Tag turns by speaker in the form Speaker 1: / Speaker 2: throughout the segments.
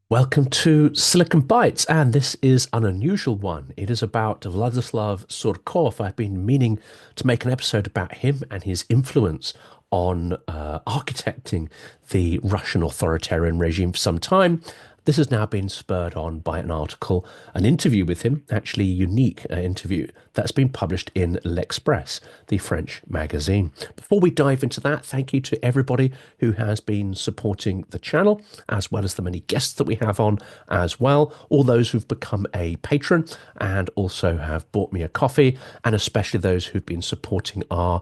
Speaker 1: Welcome to Silicon Bytes, and this is an unusual one. It is about Vladislav Sourkov. I've been meaning to make an episode about him and his influence on architecting the Russian authoritarian regime for some time. This has now been spurred on by an article, an interview with him, actually a unique interview that's been published in L'Express, the French magazine. Before we dive into that, thank you to everybody who has been supporting the channel, as well as the many guests that we have on as well, all those who've become a patron and also have bought me a coffee, and especially those who've been supporting our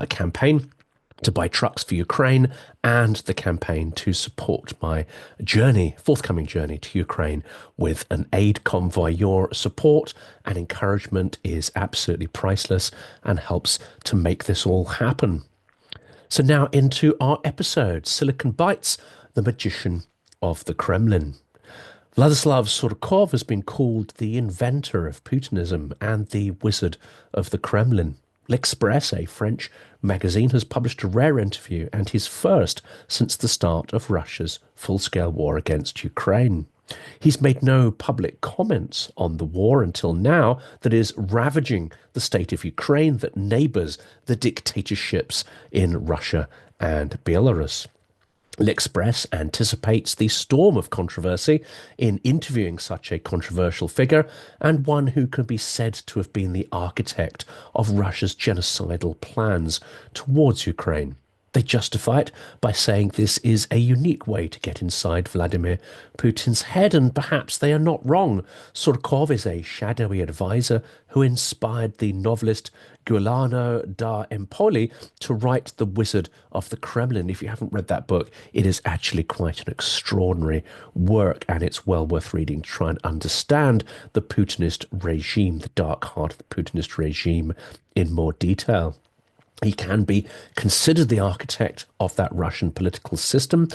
Speaker 1: campaign to buy trucks for Ukraine and the campaign to support my journey, forthcoming journey to Ukraine with an aid convoy. Your support and encouragement is absolutely priceless and helps to make this all happen. So now into our episode, Silicon Bytes, the magician of the Kremlin. Vladislav Sourkov has been called the inventor of Putinism and the wizard of the Kremlin. L'Express, a French magazine, has published a rare interview and his first since the start of Russia's full-scale war against Ukraine. He's made no public comments on the war until now that is ravaging the state of Ukraine that neighbors the dictatorships in Russia and Belarus. L'Express anticipates the storm of controversy in interviewing such a controversial figure and one who can be said to have been the architect of Russia's genocidal plans towards Ukraine. They justify it by saying this is a unique way to get inside Vladimir Putin's head, and perhaps they are not wrong. Sourkov is a shadowy advisor who inspired the novelist Giuliano da Empoli to write The Wizard of the Kremlin. If you haven't read that book, it is actually quite an extraordinary work, and it's well worth reading to try and understand the Putinist regime, the dark heart of the Putinist regime in more detail. He can be considered the architect of that Russian political system,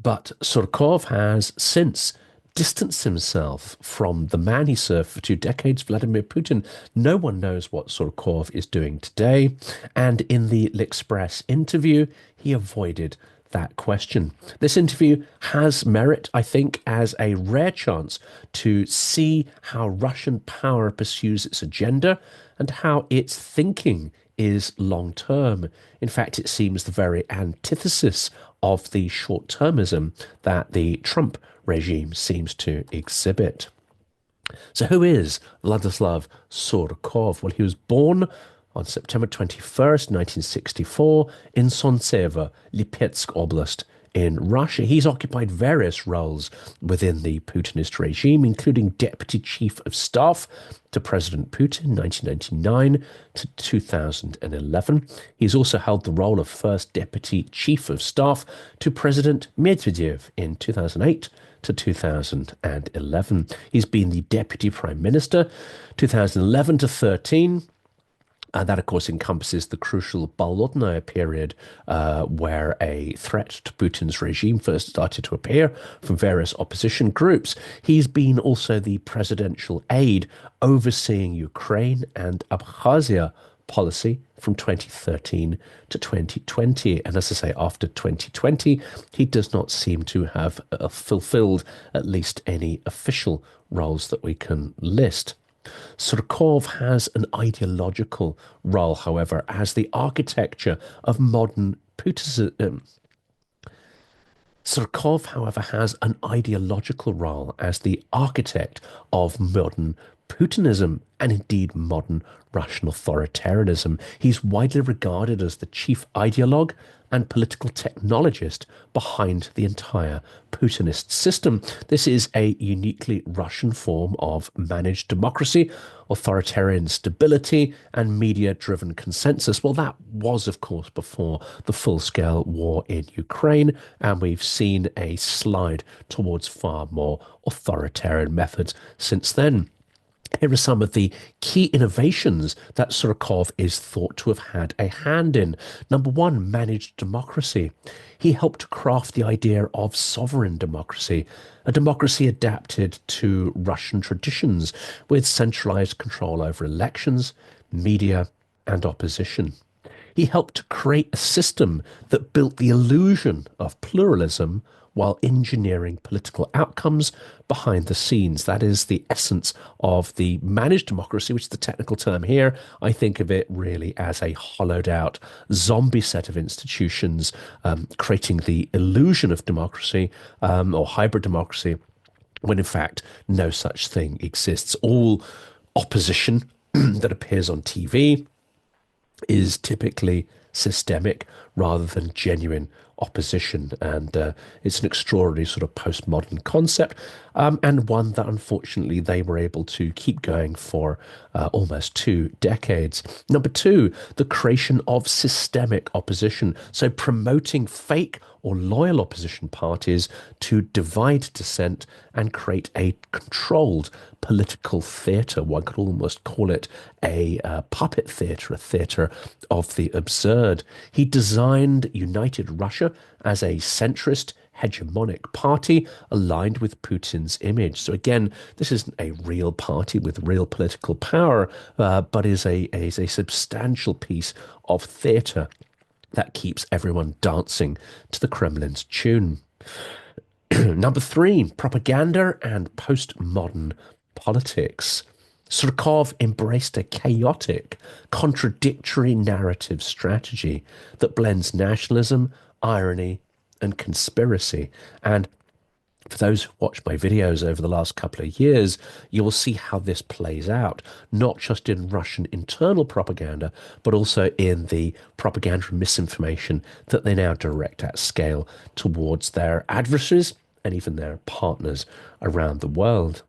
Speaker 1: but Sourkov has since distanced himself from the man he served for 2 decades, Vladimir Putin. No one knows what Sourkov is doing today, and in the L'Express interview, he avoided that question. This interview has merit, I think, as a rare chance to see how Russian power pursues its agenda and how its thinking is long term. In fact, it seems the very antithesis of the short termism that the Trump regime seems to exhibit. So, who is Vladislav Sourkov? Well, he was born on September 21st, 1964, in Solntsevo, Lipetsk Oblast, in Russia. He's occupied various roles within the Putinist regime, including Deputy Chief of Staff to President Putin, 1999 to 2011. He's also held the role of First Deputy Chief of Staff to President Medvedev in 2008 to 2011. He's been the Deputy Prime Minister 2011 to 13. That, of course, encompasses the crucial Bolotnaya period where a threat to Putin's regime first started to appear from various opposition groups. He's been also the presidential aide overseeing Ukraine and Abkhazia policy from 2013 to 2020. And as I say, after 2020, he does not seem to have fulfilled at least any official roles that we can list. Sourkov has an ideological role, however, as the architecture of modern Putinism. Sourkov, however, has an ideological role as the architect of modern Putinism and indeed modern Russian authoritarianism. He's widely regarded as the chief ideologue and political technologist behind the entire Putinist system. This is a uniquely Russian form of managed democracy, authoritarian stability, and media-driven consensus. Well, that was, of course, before the full-scale war in Ukraine, and we've seen a slide towards far more authoritarian methods since then. Here are some of the key innovations that Sourkov is thought to have had a hand in. Number one, managed democracy. He helped craft the idea of sovereign democracy, a democracy adapted to Russian traditions with centralized control over elections, media, and opposition. He helped to create a system that built the illusion of pluralism while engineering political outcomes behind the scenes. That is the essence of the managed democracy, which is the technical term here. I think of it really as a hollowed out zombie set of institutions, creating the illusion of democracy, or hybrid democracy, when in fact no such thing exists. All opposition that appears on TV is typically systemic rather than genuine opposition. And it's an extraordinary sort of postmodern concept, and one that unfortunately they were able to keep going for almost 2 decades. Number two, the creation of systemic opposition. So promoting fake or loyal opposition parties to divide dissent and create a controlled political theatre. One could almost call it a puppet theatre, a theatre of the absurd. He designed United Russia as a centrist, hegemonic party aligned with Putin's image. So again, this isn't a real party with real political power, but is a substantial piece of theatre that keeps everyone dancing to the Kremlin's tune. Number three, propaganda and postmodern politics. Sourkov embraced a chaotic, contradictory narrative strategy that blends nationalism, irony, and conspiracy. And for those who watch my videos over the last couple of years, you will see how this plays out, not just in Russian internal propaganda, but also in the propaganda and misinformation that they now direct at scale towards their adversaries and even their partners around the world.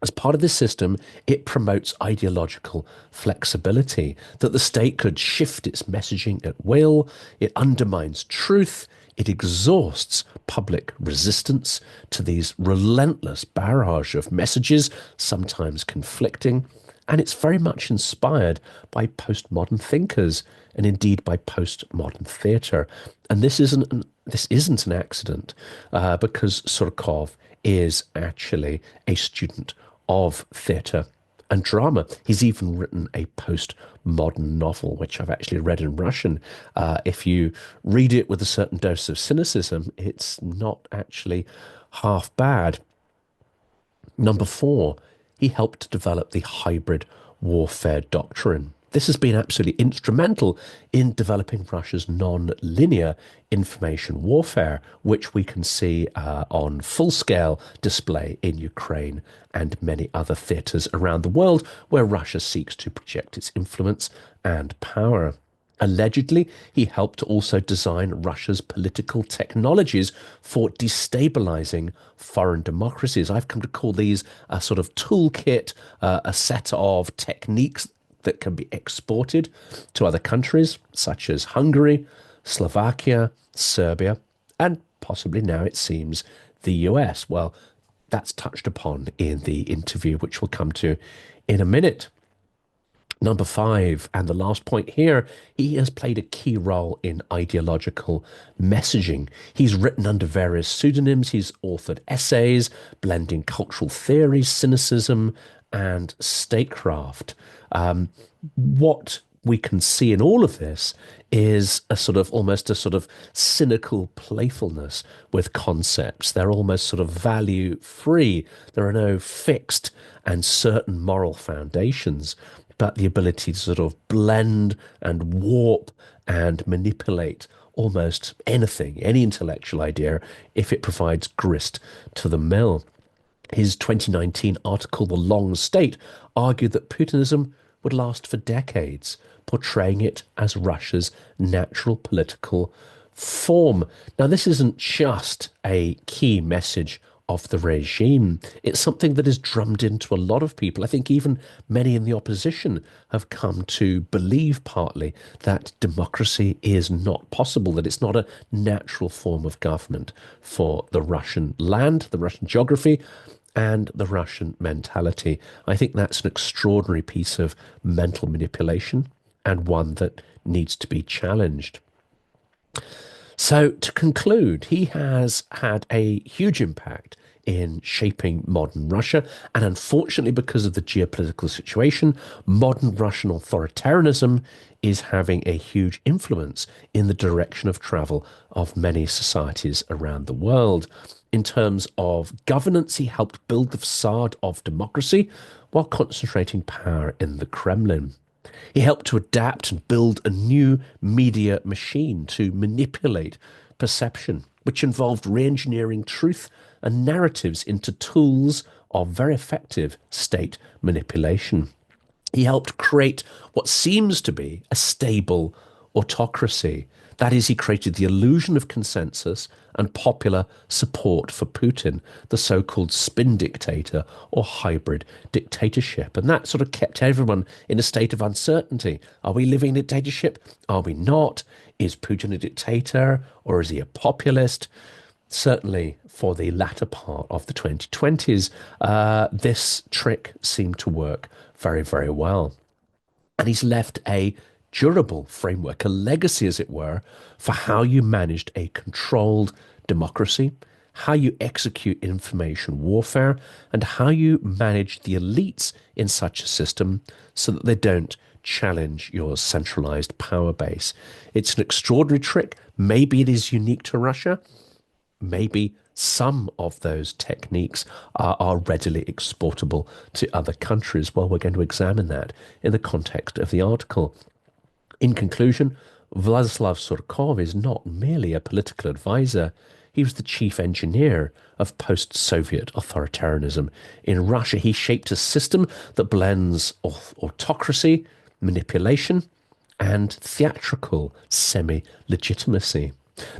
Speaker 1: As part of this system, it promotes ideological flexibility, that the state could shift its messaging at will, it undermines truth, it exhausts public resistance to these relentless barrage of messages, sometimes conflicting, and it's very much inspired by postmodern thinkers and indeed by postmodern theatre. And this isn't an accident, because Surkov is actually a student of theatre and drama. He's even written a postmodern novel, which I've actually read in Russian. If you read it with a certain dose of cynicism, it's not actually half bad. Number four, he helped develop the hybrid warfare doctrine. This has been absolutely instrumental in developing Russia's non-linear information warfare, which we can see on full-scale display in Ukraine and many other theatres around the world where Russia seeks to project its influence and power. Allegedly, he helped to also design Russia's political technologies for destabilizing foreign democracies. I've come to call these a sort of toolkit, a set of techniques that can be exported to other countries, such as Hungary, Slovakia, Serbia, and possibly now it seems the US. Well, that's touched upon in the interview, which we'll come to in a minute. Number five, and the last point here, he has played a key role in ideological messaging. He's written under various pseudonyms. He's authored essays blending cultural theories, cynicism, and statecraft. What we can see in all of this is almost a sort of cynical playfulness with concepts. They're almost sort of value free. There are no fixed and certain moral foundations, but the ability to sort of blend and warp and manipulate almost anything, any intellectual idea, if it provides grist to the mill. His 2019 article, The Long State, argued that Putinism would last for decades, portraying it as Russia's natural political form. Now, this isn't just a key message of the regime. It's something that is drummed into a lot of people. I think even many in the opposition have come to believe partly that democracy is not possible, that it's not a natural form of government for the Russian land, the Russian geography, and the Russian mentality. I think that's an extraordinary piece of mental manipulation and one that needs to be challenged. So to conclude, he has had a huge impact in shaping modern Russia. And unfortunately, because of the geopolitical situation, modern Russian authoritarianism is having a huge influence in the direction of travel of many societies around the world. In terms of governance, he helped build the facade of democracy while concentrating power in the Kremlin. He helped to adapt and build a new media machine to manipulate perception, which involved re-engineering truth and narratives into tools of very effective state manipulation. He helped create what seems to be a stable autocracy. That is, he created the illusion of consensus and popular support for Putin, the so-called spin dictator or hybrid dictatorship. And that sort of kept everyone in a state of uncertainty. Are we living in a dictatorship? Are we not? Is Putin a dictator or is he a populist? Certainly for the latter part of the 2020s, this trick seemed to work very, very well. And he's left a durable framework, a legacy, as it were, for how you managed a controlled democracy, how you execute information warfare, and how you manage the elites in such a system so that they don't challenge your centralized power base. It's an extraordinary trick. Maybe it is unique to Russia. Maybe some of those techniques are readily exportable to other countries. Well, we're going to examine that in the context of the article. In conclusion, Vladislav Sourkov is not merely a political advisor. He was the chief engineer of post-Soviet authoritarianism in Russia. He shaped a system that blends autocracy, manipulation, and theatrical semi-legitimacy.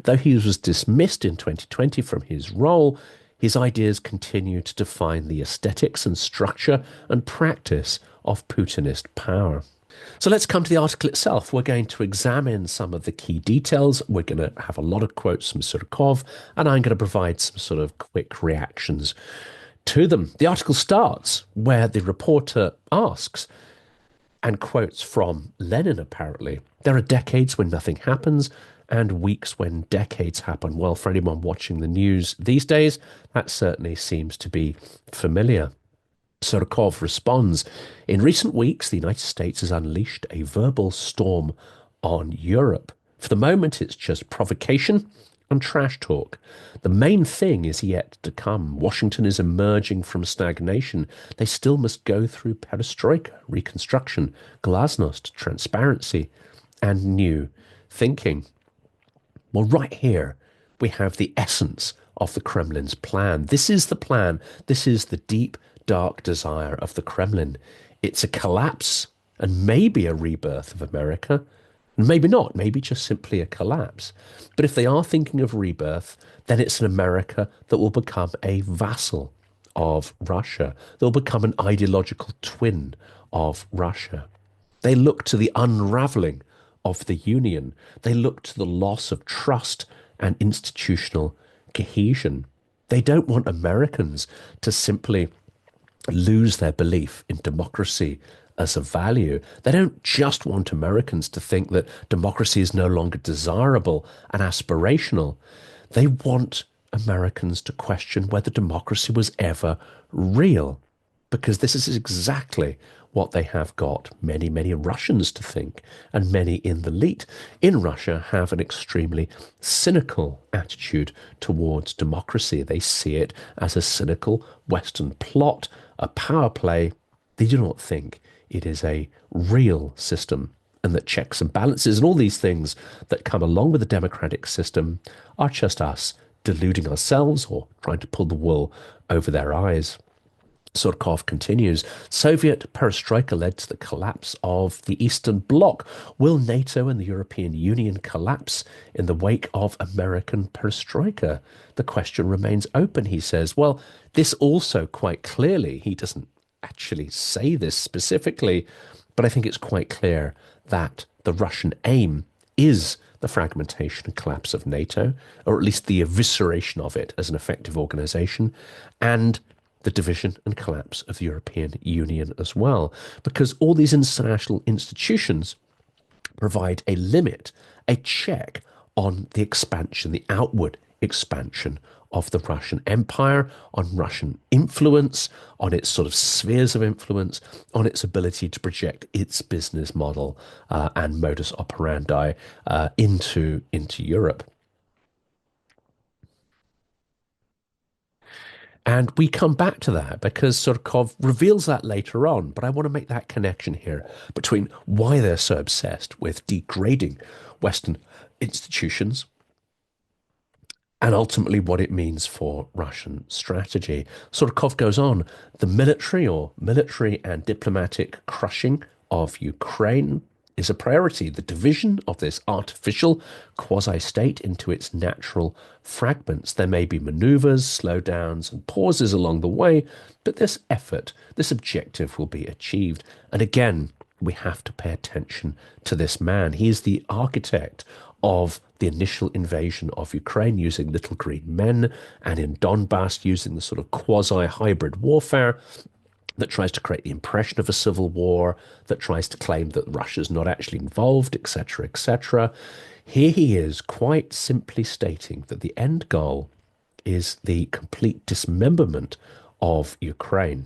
Speaker 1: Though he was dismissed in 2020 from his role, his ideas continue to define the aesthetics and structure and practice of Putinist power. So let's come to the article itself. We're going to examine some of the key details. We're going to have a lot of quotes from Sourkov, and I'm going to provide some sort of quick reactions to them. The article starts where the reporter asks, and quotes from Lenin, apparently, "There are decades when nothing happens, and weeks when decades happen." Well, for anyone watching the news these days, that certainly seems to be familiar. Sourkov responds, "In recent weeks, the United States has unleashed a verbal storm on Europe. For the moment, it's just provocation and trash talk. The main thing is yet to come. Washington is emerging from stagnation. They still must go through perestroika, reconstruction, glasnost, transparency, and new thinking." Well, right here, we have the essence of the Kremlin's plan. This is the plan. This is the deep, dark desire of the Kremlin. It's a collapse and maybe a rebirth of America. Maybe not, maybe just simply a collapse. But if they are thinking of rebirth, then it's an America that will become a vassal of Russia. They'll become an ideological twin of Russia. They look to the unraveling of the Union. They look to the loss of trust and institutional cohesion. They don't want Americans to simply lose their belief in democracy as a value. They don't just want Americans to think that democracy is no longer desirable and aspirational. They want Americans to question whether democracy was ever real, because this is exactly what they have got many, many Russians to think, and many in the elite in Russia have an extremely cynical attitude towards democracy. They see it as a cynical Western plot, a power play. They do not think it is a real system, and that checks and balances and all these things that come along with the democratic system are just us deluding ourselves or trying to pull the wool over their eyes. Sourkov continues, "Soviet perestroika led to the collapse of the Eastern Bloc. Will NATO and the European Union collapse in the wake of American perestroika? The question remains open," he says. Well, this also quite clearly, he doesn't actually say this specifically, but I think it's quite clear that the Russian aim is the fragmentation and collapse of NATO, or at least the evisceration of it as an effective organization, and the division and collapse of the European Union as well, because all these international institutions provide a limit, a check on the expansion, the outward expansion of the Russian Empire, on Russian influence, on its sort of spheres of influence, on its ability to project its business model and modus operandi into Europe. And we come back to that because Surkov reveals that later on. But I want to make that connection here between why they're so obsessed with degrading Western institutions and ultimately what it means for Russian strategy. Surkov goes on, the military and diplomatic crushing of Ukraine is a priority. The division of this artificial quasi-state into its natural fragments. There may be maneuvers, slowdowns, and pauses along the way, but this effort, this objective will be achieved. And again, we have to pay attention to this man. He is the architect of the initial invasion of Ukraine using little green men, and in Donbass using the sort of quasi-hybrid warfare that tries to create the impression of a civil war, that tries to claim that Russia's not actually involved, etc., etc. Here he is quite simply stating that the end goal is the complete dismemberment of Ukraine,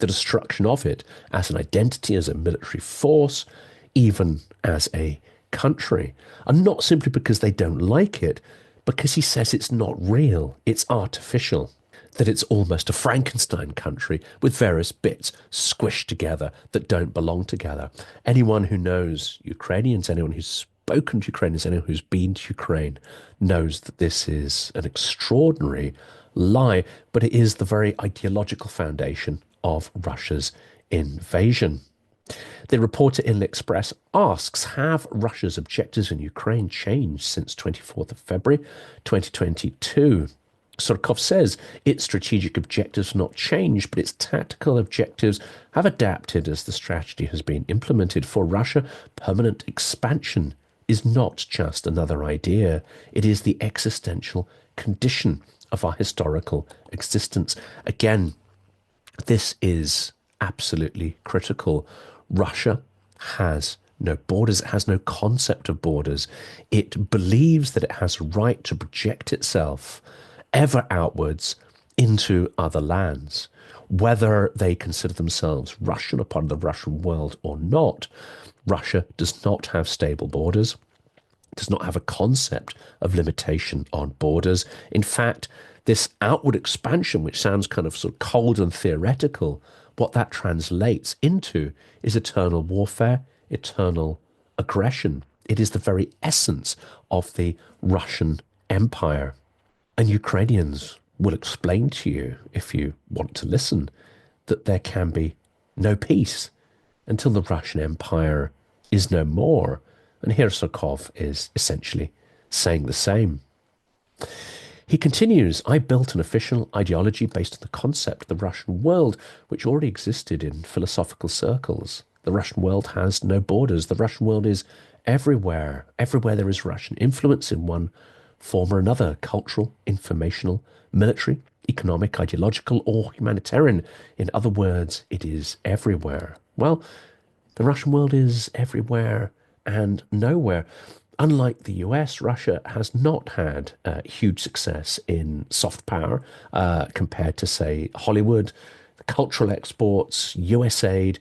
Speaker 1: the destruction of it as an identity, as a military force, even as a country. And not simply because they don't like it, because he says it's not real, it's artificial, that it's almost a Frankenstein country with various bits squished together that don't belong together. Anyone who knows Ukrainians, anyone who's spoken to Ukrainians, anyone who's been to Ukraine knows that this is an extraordinary lie, but it is the very ideological foundation of Russia's invasion. The reporter in L'Express asks, have Russia's objectives in Ukraine changed since 24th of February 2022? Surkov says its strategic objectives have not changed, but its tactical objectives have adapted as the strategy has been implemented. For Russia, permanent expansion is not just another idea. It is the existential condition of our historical existence. Again, this is absolutely critical. Russia has no borders. It has no concept of borders. It believes that it has a right to project itself ever outwards into other lands, whether they consider themselves Russian or part of the Russian world or not. Russia does not have stable borders, does not have a concept of limitation on borders. In fact, this outward expansion, which sounds kind of sort of cold and theoretical, what that translates into is eternal warfare, eternal aggression. It is the very essence of the Russian Empire. And Ukrainians will explain to you, if you want to listen, that there can be no peace until the Russian Empire is no more. And here Surkov is essentially saying the same. He continues, I built an official ideology based on the concept of the Russian world, which already existed in philosophical circles. The Russian world has no borders. The Russian world is everywhere. Everywhere there is Russian influence in one form or another, cultural, informational, military, economic, ideological, or humanitarian. In other words, it is everywhere. Well, the Russian world is everywhere and nowhere. Unlike the US, Russia has not had huge success in soft power compared to, say, Hollywood, the cultural exports, US aid,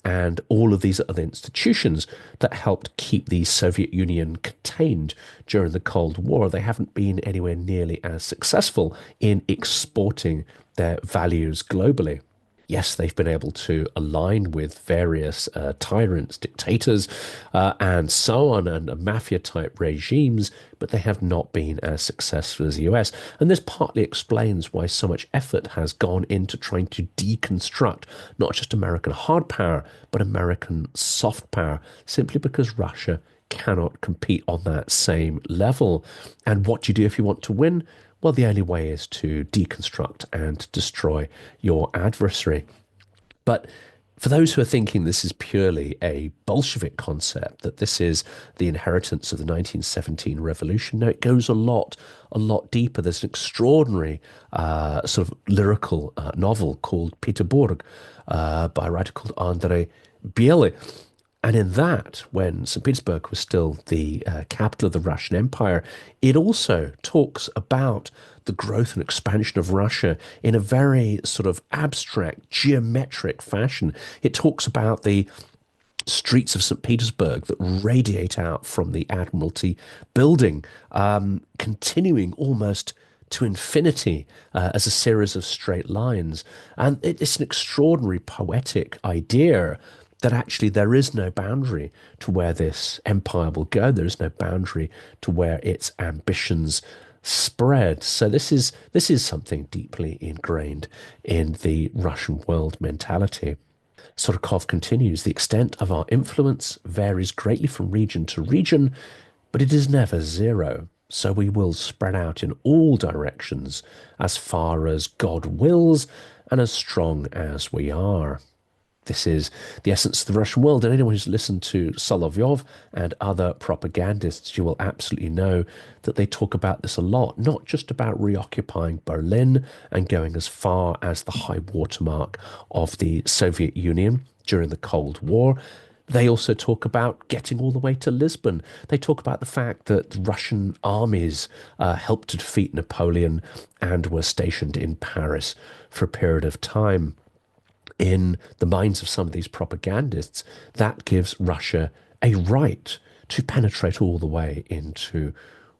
Speaker 1: and all of these other institutions that helped keep the Soviet Union contained during the Cold War. They haven't been anywhere nearly as successful in exporting their values globally. Yes, they've been able to align with various tyrants, dictators, and so on, and mafia-type regimes, but they have not been as successful as the US. And this partly explains why so much effort has gone into trying to deconstruct not just American hard power, but American soft power, simply because Russia cannot compete on that same level. And what do you do if you want to win? Well, the only way is to deconstruct and destroy your adversary. But for those who are thinking this is purely a Bolshevik concept, that this is the inheritance of the 1917 revolution, no, it goes a lot deeper. There's an extraordinary sort of lyrical novel called Peterburg by a writer called Andrei Biely, And in that, when St. Petersburg was still the capital of the Russian Empire, it also talks about the growth and expansion of Russia in a very sort of abstract, geometric fashion. It talks about the streets of St. Petersburg that radiate out from the Admiralty building, continuing almost to infinity as a series of straight lines. And it's an extraordinary poetic idea that actually there is no boundary to where this empire will go. There is no boundary to where its ambitions spread. So this is something deeply ingrained in the Russian world mentality. Surkov continues, the extent of our influence varies greatly from region to region, but it is never zero. So we will spread out in all directions as far as God wills and as strong as we are. This is the essence of the Russian world. And anyone who's listened to Solovyov and other propagandists, you will absolutely know that they talk about this a lot, not just about reoccupying Berlin and going as far as the high watermark of the Soviet Union during the Cold War. They also talk about getting all the way to Lisbon. They talk about the fact that Russian armies helped to defeat Napoleon and were stationed in Paris for a period of time. In the minds of some of these propagandists, that gives Russia a right to penetrate all the way into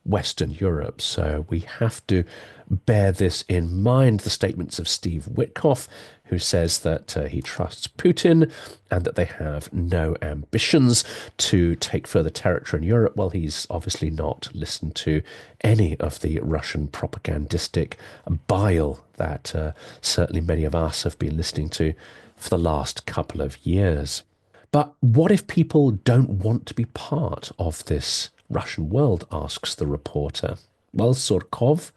Speaker 1: Western Europe. So we have to bear this in mind. The statements of Steve Witkoff, who says that he trusts Putin and that they have no ambitions to take further territory in Europe. Well, he's obviously not listened to any of the Russian propagandistic bile that certainly many of us have been listening to for the last couple of years. But what if people don't want to be part of this Russian world, asks the reporter. Well, Surkov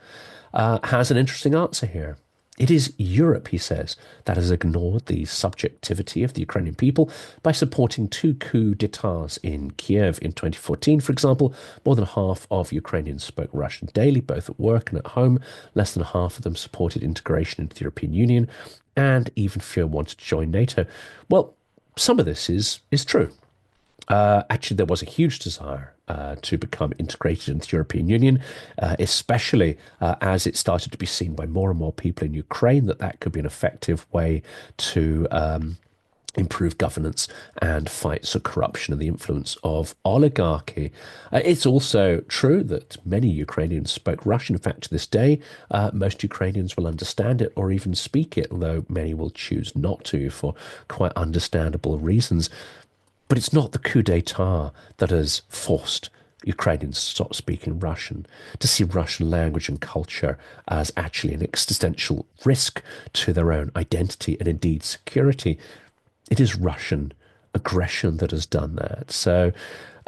Speaker 1: has an interesting answer here. It is Europe, he says, that has ignored the subjectivity of the Ukrainian people by supporting two coups d'etats in Kiev in 2014. For example, more than half of Ukrainians spoke Russian daily, both at work and at home. Less than half of them supported integration into the European Union, and even fewer wanted to join NATO. Well, some of this is true. Actually, there was a huge desire to become integrated into the European Union, especially as it started to be seen by more and more people in Ukraine that that could be an effective way to improve governance and fight the corruption and the influence of oligarchy. It's also true that many Ukrainians spoke Russian. In fact, to this day, most Ukrainians will understand it or even speak it, although many will choose not to for quite understandable reasons. But it's not the coup d'etat that has forced Ukrainians to stop speaking Russian, to see Russian language and culture as actually an existential risk to their own identity and indeed security. It is Russian aggression that has done that. So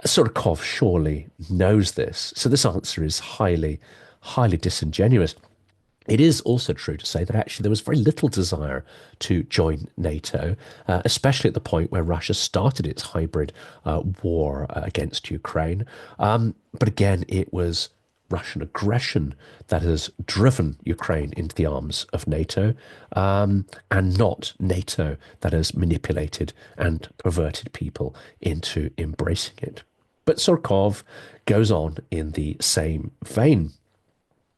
Speaker 1: Surkov surely knows this. So this answer is highly, highly disingenuous. It is also true to say that actually there was very little desire to join NATO, especially at the point where Russia started its hybrid war against Ukraine. But again, it was Russian aggression that has driven Ukraine into the arms of NATO, and not NATO that has manipulated and perverted people into embracing it. But Surkov goes on in the same vein.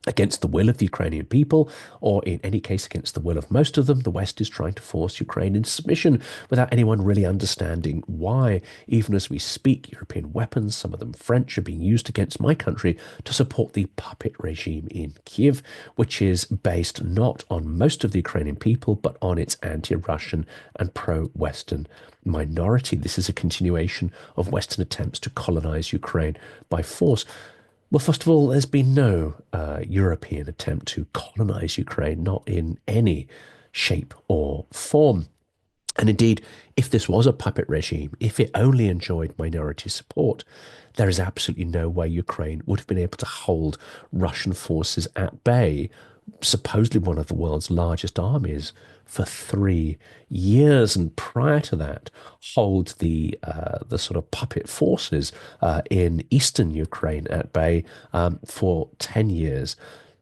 Speaker 1: Against the will of the Ukrainian people, or in any case against the will of most of them, the West is trying to force Ukraine into submission without anyone really understanding why. Even as we speak, European weapons, some of them French, are being used against my country to support the puppet regime in Kiev, which is based not on most of the Ukrainian people, but on its anti-Russian and pro-Western minority. This is a continuation of Western attempts to colonize Ukraine by force. Well, first of all, there's been no European attempt to colonize Ukraine, not in any shape or form. And indeed, if this was a puppet regime, if it only enjoyed minority support, there is absolutely no way Ukraine would have been able to hold Russian forces at bay, supposedly one of the world's largest armies, for 3 years, and prior to that, hold the sort of puppet forces in eastern Ukraine at bay for 10 years.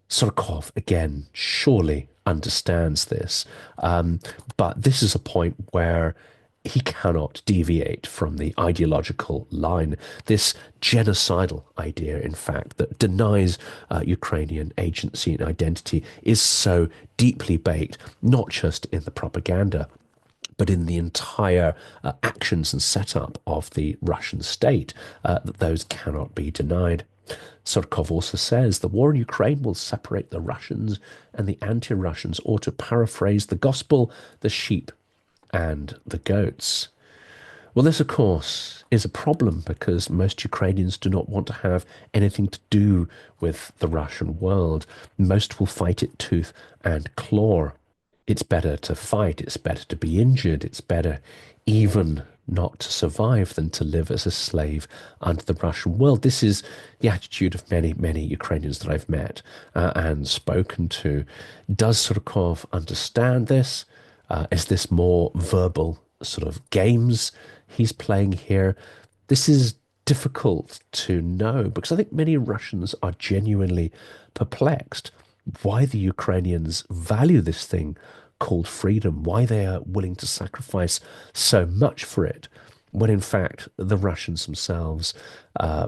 Speaker 1: Surkov again surely understands this, but this is a point where he cannot deviate from the ideological line, this genocidal idea, in fact, that denies Ukrainian agency and identity is so deeply baked, not just in the propaganda, but in the entire actions and setup of the Russian state, that those cannot be denied. Surkov also says the war in Ukraine will separate the Russians and the anti-Russians, or to paraphrase the gospel, the sheep and the goats. Well, this, of course, is a problem because most Ukrainians do not want to have anything to do with the Russian world. Most will fight it tooth and claw. It's better to fight, it's better to be injured, it's better even not to survive than to live as a slave under the Russian world. This is the attitude of many, many Ukrainians that I've met and spoken to. Does Surkov understand this? Is this more verbal sort of games he's playing here? This is difficult to know because I think many Russians are genuinely perplexed why the Ukrainians value this thing called freedom, why they are willing to sacrifice so much for it, when in fact the Russians themselves,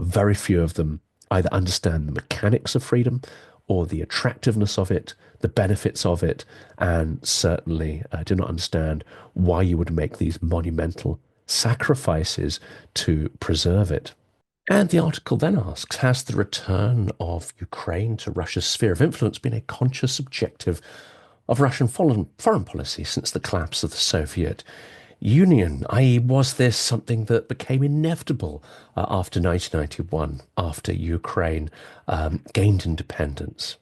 Speaker 1: very few of them either understand the mechanics of freedom or the attractiveness of it, the benefits of it, and certainly do not understand why you would make these monumental sacrifices to preserve it. And the article then asks, has the return of Ukraine to Russia's sphere of influence been a conscious objective of Russian foreign policy since the collapse of the Soviet Union? I.e., was this something that became inevitable after 1991, after Ukraine gained independence?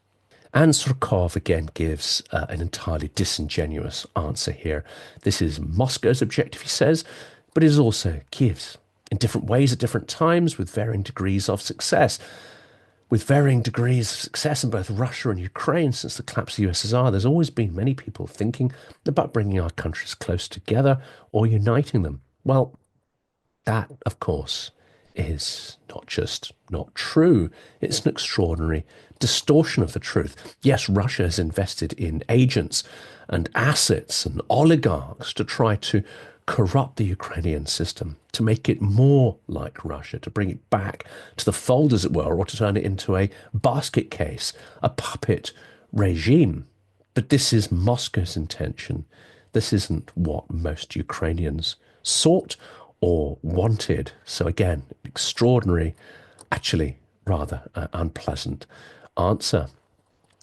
Speaker 1: And Surkov again gives an entirely disingenuous answer here. This is Moscow's objective, he says, but it is also Kiev's, in different ways at different times with varying degrees of success. With varying degrees of success in both Russia and Ukraine since the collapse of the USSR, there's always been many people thinking about bringing our countries close together or uniting them. Well, that, of course, is not just not true, it's an extraordinary distortion of the truth. Yes, Russia has invested in agents and assets and oligarchs to try to corrupt the Ukrainian system, to make it more like Russia, to bring it back to the fold, as it were, or to turn it into a basket case, a puppet regime. But this is Moscow's intention. This isn't what most Ukrainians sought or wanted. So again, extraordinary, actually rather unpleasant answer.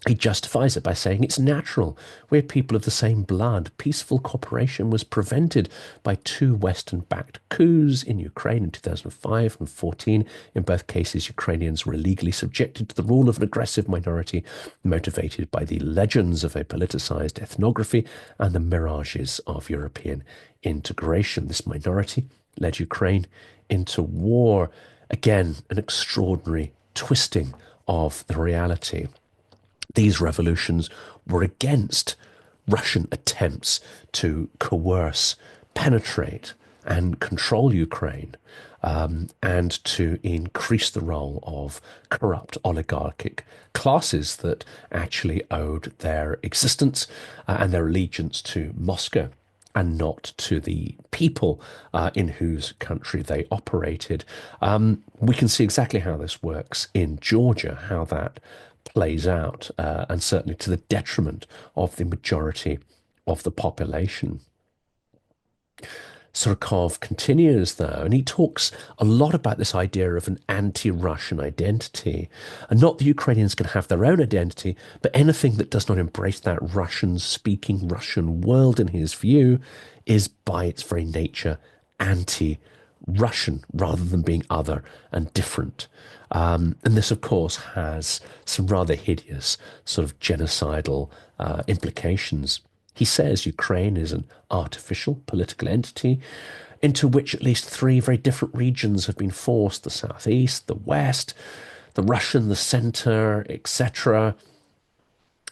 Speaker 1: He justifies it by saying it's natural. We're people of the same blood. Peaceful cooperation was prevented by two Western-backed coups in Ukraine in 2005 and 2014. In both cases, Ukrainians were illegally subjected to the rule of an aggressive minority, motivated by the legends of a politicized ethnography and the mirages of European integration. This minority led Ukraine into war. Again, an extraordinary twisting of the reality. These revolutions were against Russian attempts to coerce, penetrate, and control Ukraine, and to increase the role of corrupt oligarchic classes that actually owed their existence and their allegiance to Moscow and not to the people in whose country they operated. We can see exactly how this works in Georgia, how that plays out, and certainly to the detriment of the majority of the population. Surkov continues, though, and he talks a lot about this idea of an anti-Russian identity. And not the Ukrainians can have their own identity, but anything that does not embrace that Russian-speaking Russian world, in his view, is by its very nature anti-Russian rather than being other and different. And this, of course, has some rather hideous sort of genocidal implications. He says Ukraine is an artificial political entity into which at least three very different regions have been forced: the southeast, the west, the Russian, the center, etc.,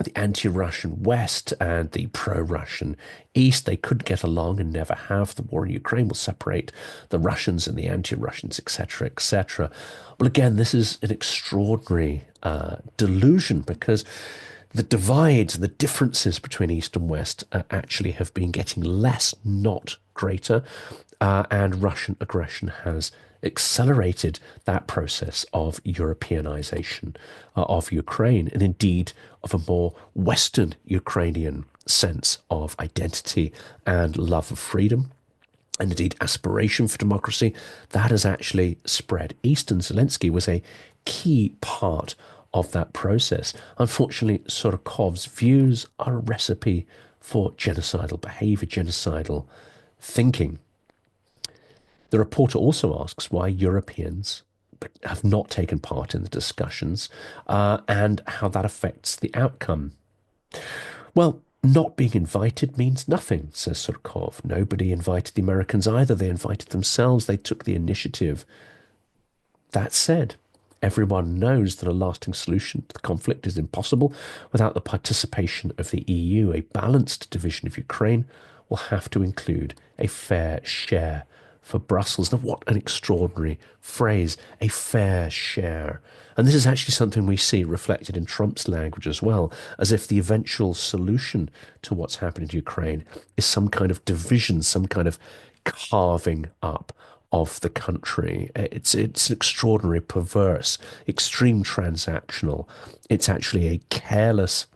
Speaker 1: the anti-Russian West and the pro-Russian East. They could get along and never have. The war in Ukraine will separate the Russians and the anti-Russians, etc., etc. Well, again, this is an extraordinary delusion because the divides, the differences between East and West actually have been getting less, not greater, and Russian aggression has accelerated that process of Europeanization of Ukraine, and indeed of a more Western Ukrainian sense of identity and love of freedom, and indeed aspiration for democracy. That has actually spread east, and Zelensky was a key part of that process. Unfortunately, Surkov's views are a recipe for genocidal behavior, genocidal thinking. The reporter also asks why Europeans have not taken part in the discussions, and how that affects the outcome. Well, not being invited means nothing, says Surkov. Nobody invited the Americans either. They invited themselves. They took the initiative. That said, everyone knows that a lasting solution to the conflict is impossible without the participation of the EU. A balanced division of Ukraine will have to include a fair share for Brussels. Now, what an extraordinary phrase, a fair share. And this is actually something we see reflected in Trump's language as well, as if the eventual solution to what's happening in Ukraine is some kind of division, some kind of carving up of the country. It's extraordinary, perverse, extreme transactional. It's actually a careless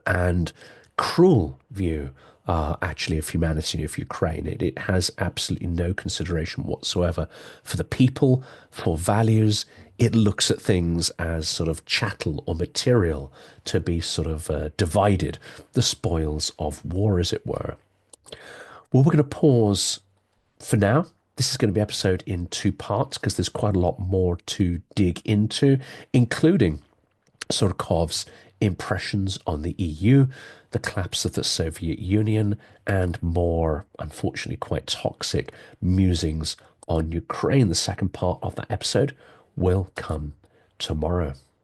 Speaker 1: and cruel view, actually, of humanity, of Ukraine. It has absolutely no consideration whatsoever for the people, for values. It looks at things as sort of chattel or material to be sort of divided, the spoils of war, as it were. Well, we're going to pause for now. This is going to be episode in two parts because there's quite a lot more to dig into, including Surkov's impressions on the EU, the collapse of the Soviet Union, and more, unfortunately, quite toxic musings on Ukraine. The second part of that episode will come tomorrow.